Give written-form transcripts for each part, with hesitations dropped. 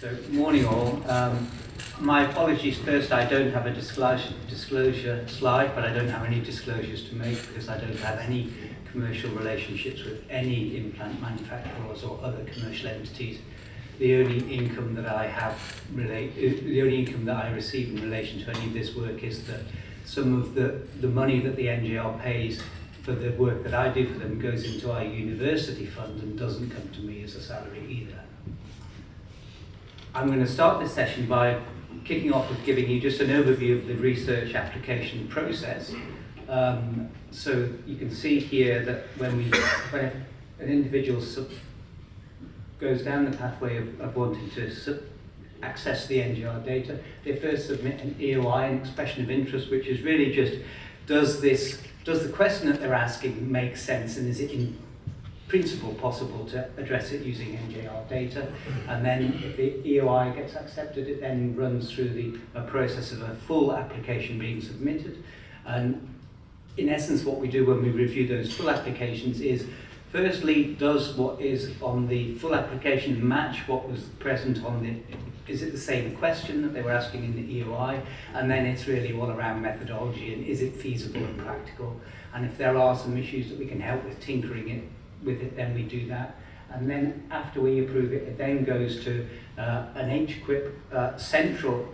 So, morning all. My apologies first, I don't have a disclosure slide, but I don't have any disclosures to make because I don't have any commercial relationships with any implant manufacturers or other commercial entities. The only income that I receive in relation to any of this work is that some of the money that the NJR pays for the work that I do for them goes into our university fund and doesn't come to me as a salary either. I'm going to start this session by kicking off with giving you just an overview of the research application process. So you can see here that when an individual goes down the pathway of wanting to access the NJR data, they first submit an EOI, an expression of interest, which is really just, does the question that they're asking make sense, and is it in principle possible to address it using NJR data? And then if the EOI gets accepted, it then runs through a process of a full application being submitted. And in essence, what we do when we review those full applications is, firstly, does what is on the full application match what was present on is it the same question that they were asking in the EOI? And then it's really all around methodology and is it feasible and practical? And if there are some issues that we can help with tinkering with it, then we do that. And then after we approve it, it then goes to an HQIP central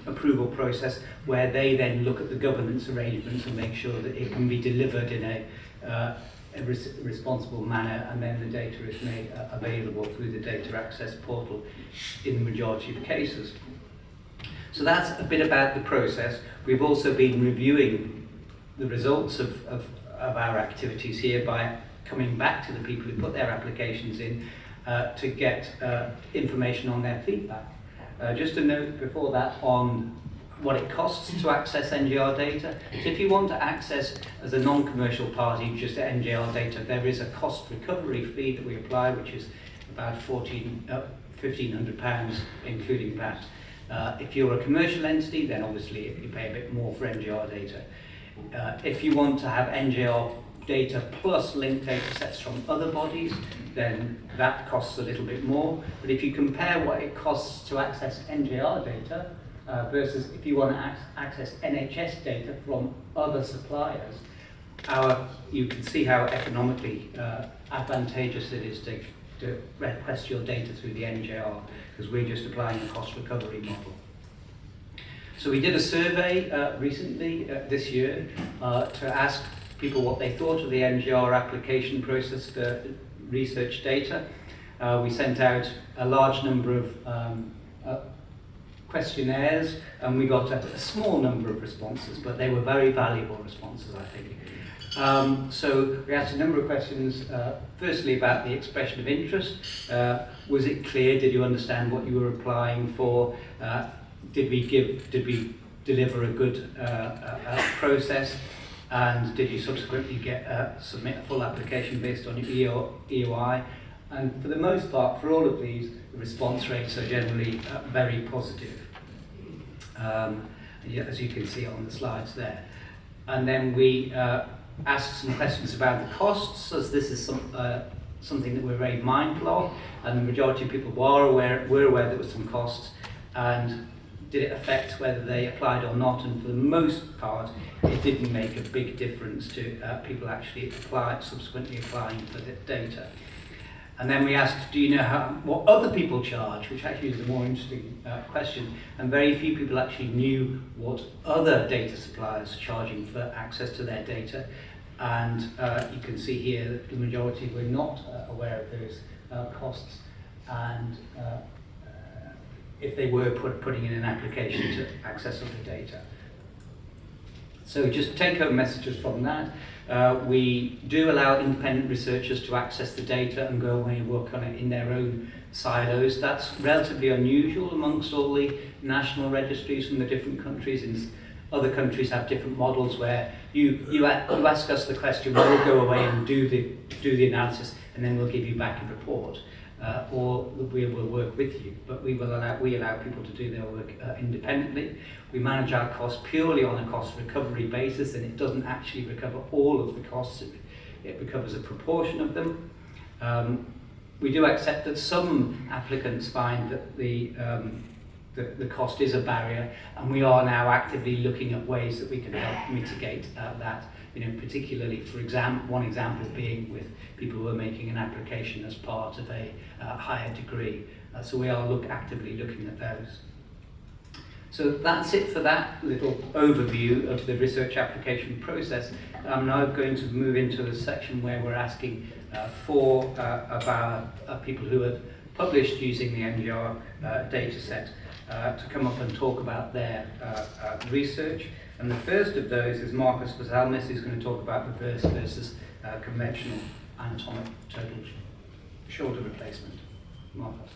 approval process where they then look at the governance arrangements and make sure that it can be delivered in a responsible manner, and then the data is made available through the data access portal in the majority of cases. So that's a bit about the process. We've also been reviewing the results of our activities here by coming back to the people who put their applications in to get information on their feedback. Just a note before that on what it costs to access NJR data. So if you want to access as a non-commercial party just NJR data, there is a cost recovery fee that we apply, which is about £1,500 including VAT. If you're a commercial entity, then obviously you pay a bit more for NJR data. If you want to have NJR data plus linked data sets from other bodies, then that costs a little bit more. But if you compare what it costs to access NJR data versus if you want to access NHS data from other suppliers, you can see how economically advantageous it is to request your data through the NJR, because we're just applying a cost recovery model. So we did a survey recently this year to ask people what they thought of the NJR application process for research data. We sent out a large number of questionnaires, and we got a small number of responses, but they were very valuable responses, I think. So we asked a number of questions, firstly about the expression of interest. Was it clear? Did you understand what you were applying for? Did we deliver a good process? And did you subsequently submit a full application based on your EOI? And for the most part, for all of these, the response rates are generally very positive, as you can see on the slides there. And then we asked some questions about the costs, as this is something that we're very mindful of, and the majority of people were aware there were some costs, and did it affect whether they applied or not? And for the most part, it didn't make a big difference to people actually subsequently applying for the data. And then we asked, do you know what other people charge, which actually is a more interesting question, and very few people actually knew what other data suppliers are charging for access to their data. And you can see here that the majority were not aware of those costs, and if they were putting in an application to access other data. So just take-home messages from that. We do allow independent researchers to access the data and go away and work on it in their own silos. That's relatively unusual amongst all the national registries from the different countries. In other countries have different models where you ask us the question, we'll go away and do the analysis, and then we'll give you back a report. Or we will work with you, but we allow people to do their work independently. We manage our costs purely on a cost recovery basis, and it doesn't actually recover all of the costs, it recovers a proportion of them. we do accept that some applicants find that the cost is a barrier, and we are now actively looking at ways that we can help mitigate that. Particularly, for one example being with people who are making an application as part of a higher degree. So we are actively looking at those. So that's it for that little overview of the research application process. I'm now going to move into the section where we're asking four of our people who have published using the NJR data set to come up and talk about their research. And the first of those is Marcus Vasalmis, who's going to talk about reverse versus conventional anatomic total shoulder replacement. Marcus.